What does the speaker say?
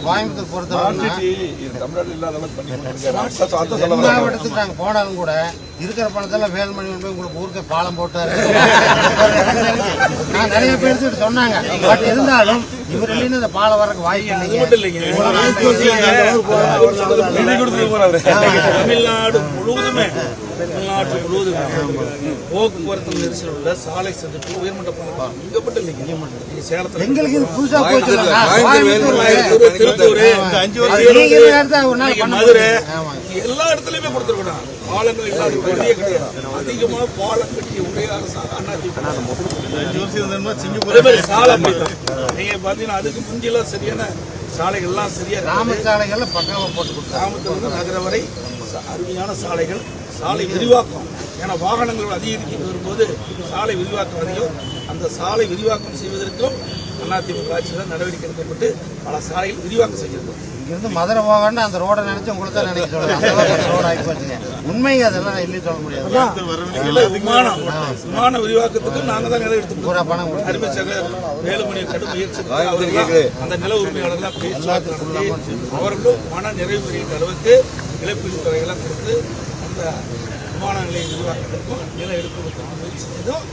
கோயம்புத்தூர் பொறுத்தவரை மாவட்டத்துக்கு நாங்கள் போனாலும் கூட இருக்கிற பணத்தெல்லாம் வேலுமணி வந்து உங்களுக்கு ஊருக்கு பாலம் போட்டாரு. நான் நிறைய பேர் சொன்னாங்க. பட் இருந்தாலும் இவர் இல்லைன்னு இந்த பாலம் வரக்கு வாய்ப்பு இல்லைங்க. தமிழ்நாடு முழுவதுமே போக்குவரத்து நெரிசல் உள்ள சாலை சந்திப்பு உயர்மட்ட பாலம் இங்க மட்டும் இல்லைங்க. சேலத்துல எங்களுக்கு இது புதுசா போச்சு. மதுரை எல்லா இடத்துலயுமே கொடுத்துருக்கணும். பாலங்கள் இல்லாத பகுதியே கிடையாது. அதிகமா பாலம் கட்டிய ஒரே அரசாங்கம் அதிமுக. சாலை நீங்க பாத்தீங்கன்னா அதுக்கு முந்தியெல்லாம் சரியான சாலைகள்லாம் சரியா கிராம சாலைகள்ல பக்காவா போட்டு கொடுத்தாங்க. கிராமத்திலிருந்து நகர வரை அருமையான சாலைகள், சாலை விரிவாக்கம். ஏன்னா வாகனங்கள் அதிகரித்து வரும்போது சாலை விரிவாக்கம் அதிகம். அந்த சாலை விரிவாக்கம் செய்வதற்கும் அதிமுக ஆட்சியில் நடவடிக்கை எடுக்கப்பட்டு பல சாலைகள் விரிவாக்கம் செஞ்சிருக்கோம். இங்கிருந்து மதுரை போகணும் அந்த ரோட நினைச்சு உங்களுக்கு தான் நினைக்க சொல்லுங்க. ரோடு ஆகி போச்சுங்க. உண்மை அதெல்லாம் இல்லைன்னு சொல்ல முடியாது. விமான விரிவாக்கத்துக்கு நாங்க தான் நிலம் எடுத்து பூரா பணம் அறிவிச்சாங்க. வேலுமணி கடும் முயற்சி அந்த நில உரிமையாளர்கள் பேச்சுவார்த்தை நடத்தி அவர்களும் மன நிறைவு பெறுகின்ற அளவுக்கு இழப்பீடு தொகைகளாக கொடுத்து அந்த விமான நிலைய விரிவாக்கத்திற்கும் நிலம் எடுப்பதற்கும் முயற்சி செய்தோம்.